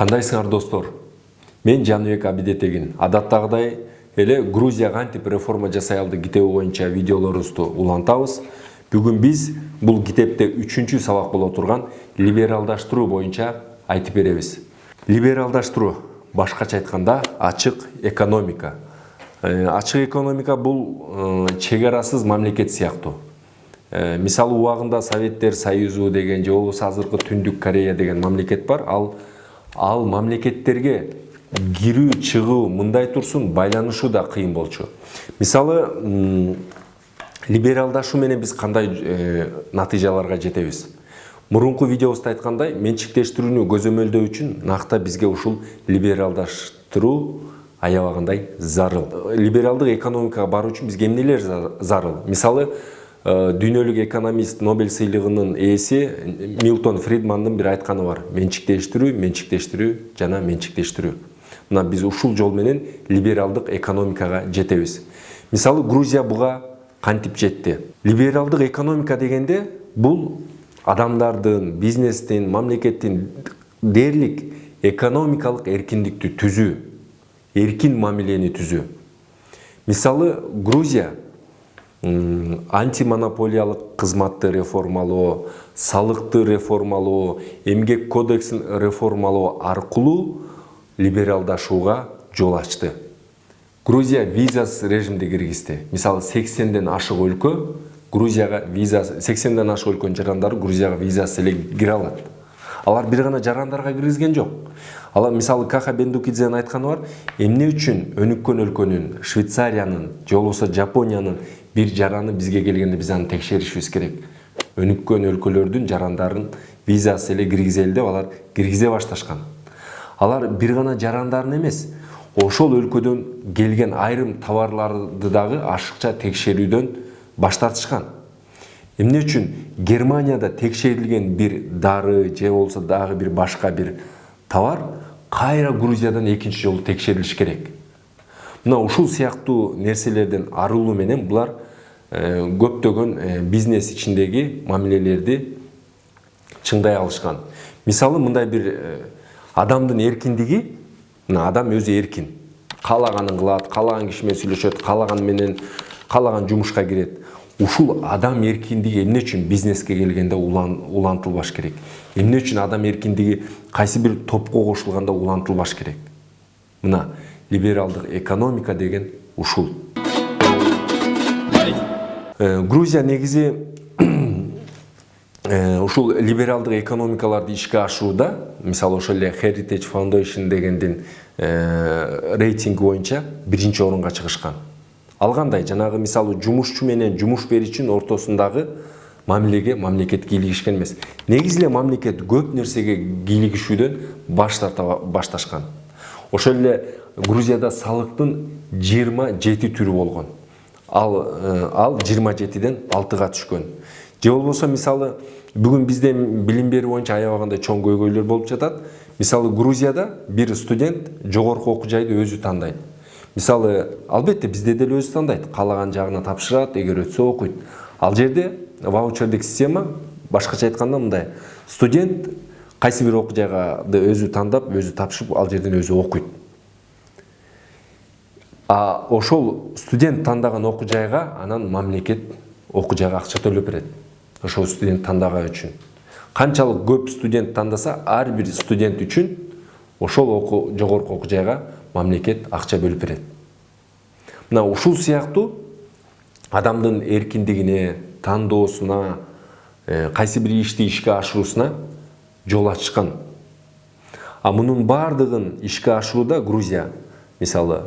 Кандайсыңар достор? Мен Жаныбек Абидетегин. Адаттагыдай эле Грузия кантип реформа жасай алды китеби боюнча видеолорубузду улантабыз. Бүгүн биз бул китепте 3-чү сабак боло турган либералдаштыруу боюнча айтып беребиз. Либералдаштыруу, башкача айтканда, ачык экономика. Ачык экономика бул чек арасыз мамлекет сыяктуу. Мисалы убагында Советтер Союзу деген же болбосо азыркы Түндүк Корея деген мамлекет бар. Ал мамлекеттерге кирүү чыгуу мындай турсун, байланышуу да кыйын болчу. Мисалы либералдашуу менен биз кандай натыйжаларга жетебиз? Мурунку видеобузда айткандай, менчиктештирүүнү көзөмөлдөө үчүн накта бизге ушул либералдаштыруу аябагандай зарыл. Либералдык экономикага баруу үчүн бизге эмнелер зарыл? Мисалы дүйнөлүк экономист Нобель сыйлыгынын ээси Милтон Фридмандын бир айтканы бар: менчиктештирүү жана менчиктештирүү. Мына биз ушул жол менен либералдык экономикага жетебиз. Мисалы Грузия буга кантип жетти? Либералдык экономика дегенде бул адамдардын, бизнестин, мамлекеттин дээрлик экономикалык эркиндикти түзүү, эркин мамилени түзүү. Мисалы Грузия антимонополиялык кызматты реформалоо, салыкты реформалоо, эмгек кодексин реформалоо аркылуу либералдашууга жол ачты. Грузия визасыз режимди киргизди. Мисалы 80ден ашык өлкө Грузияга визасы, 80ден ашык өлкөнүн жарандары Грузияга визасыз эле кире алат. Алар бир гана жарандарга киргизген жок. Алар мисалы Каха Бендукидзенин айтканы бар: эмне үчүн өнүккөн өлкөнүн, Швейцариянын, же болбосо Жапониянын бир жараны бизге келгенде биз аны текшеришибиз керек. Өнүккөн өлкөлөрдүн жарандарын визасыз эле киргизели деп алар киргизе башташкан. Алар бир гана жарандарын эмес, ошол өлкөдөн келген айрым товарларды дагы ашыкча текшерүүдөн баш тартышкан. Эмне үчүн Германияда текшерилген бир дары же болбосо дагы бир башка бир товар кайра Грузиядан экинчи жолу текшерилиш керек. Мына ушул сыяктуу нерселерден арылуу менен булар көптөгөн бизнес ичиндеги мамилелерди чыңдай алышкан. Мисалы мындай бир адамдын эркиндиги, мына адам өзү эркин. Каалаганын кылат, каалаган киши менен сүйлөшөт, каалаган менен каалаган жумушка кирет. Ушул адам эркиндиги эмне үчүн бизнеске келгенде улантылбаш керек? Эмне үчүн адам эркиндиги кайсы бир топко кошулганда улантылбаш керек? Мына либералдык экономика деген ушул. Грузия негизи ушул либералдык экономикаларды ишке ашууда, мисалы ошол эле Heritage Foundation дегендин рейтинги боюнча 1-орунга чыгышкан. Ал кандай? Жанагы мисалы жумушчу менен жумуш берүүчүнүн ортосундагы мамилеге мамлекет кийлигишкен эмес. Негизи эле мамлекет көп нерсеге кийлигишүүдөн баш тарта башташкан. Ошол эле Грузияда салыктын 27 түрү болгон. Ал 27ден 6га түшкөн. Же болбосо мисалы бүгүн бизде билим берүү боюнча аябагандай чоң көйгөйлөр болуп жатат. Мисалы Грузияда бир студент жогорку окуу жайды өзү тандайт. Мисалы албетте бизде деле өзү тандайт, каалаган жагына тапшырат, эгер өтсө окуйт. Ал жерде ваучердик система, башкача айтканда мындай: студент кайсы бир окуу жайды өзү тандап, өзү тапшырып, ал жерден өзү окуйт. Ошол студент тандаган окуу жайга анан мамлекет окуу жайга акча төлөп берет. Ошол студент тандаган үчүн. Канчалык көп студент тандаса, ар бир студент үчүн ошол жогорку окуу жайга мамлекет акча бөлүп берет. Мына ушул сыяктуу адамдын эркиндигине, тандоосуна, кайсы бир ишти ишке ашыруусуна жол ачышкан. Мунун бардыгын ишке ашырууда Грузия, мисалы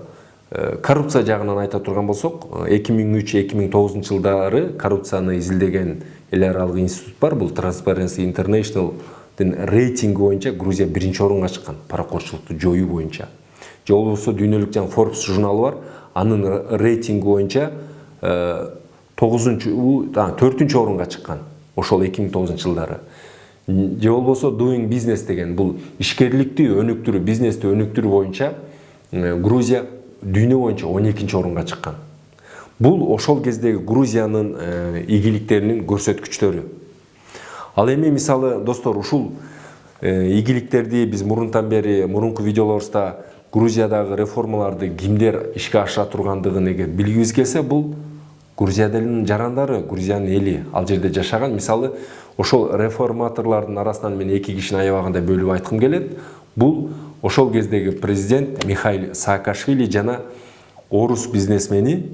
коррупция жагынан айта турган болсок, 2003-2009 жылдары коррупцияны изилдеген эл аралык институт бар. Бул Transparency International'дын рейтинги боюнча Грузия 1-орунга чыккан, паракорчулукту жоюу боюнча. Же болбосо дүйнөлүк жан Forbes журналы бар. Анын рейтинги боюнча 4-орунга чыккан. Ошол 2009 жылдары. Же болбосо Doing Business деген бул ишкерликти өнүктүрүү, бизнести өнүктүрүү боюнча Грузия дүйнө боюнча 12-орунга чыккан. Бул ошол кездеги Грузиянын игиликтеринин көрсөткүчтөрү. Ал эми мисалы достор, ушул ийгиликтерди биз мурунтан бери мурунку видеолорубузда Грузиядагы реформаларды кимдер ишке ашыра тургандыгын эгер билгибиз келсе, бул Грузия элинин жарандары, Грузиянын эли ал жерде жашаган. Мисалы, ошол реформаторлордун арасынан мен эки кишини аябаганда бөлүп айткым келет. Бул ошол кездеги президент Михаил Саакашвили жана орус бизнесмени,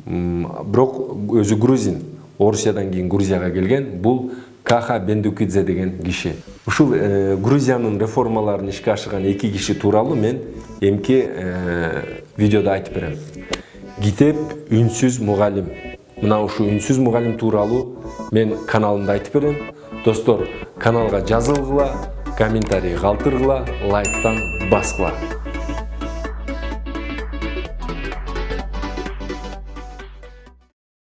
бирок өзү грузин, Орусиядан кийин Грузияга келген, бул Каха Бендукидзе деген киши. Ушул Грузиянын реформаларын ишке ашырган эки киши тууралуу мен эмки видеодо айтып берем. Китеп Үнсүз мугалим. Мына ушу Үнсүз мугалим тууралуу мен каналымда айтып берем. Достор, каналга жазылгыла, комментарий калтыргыла, лайктан баскыла.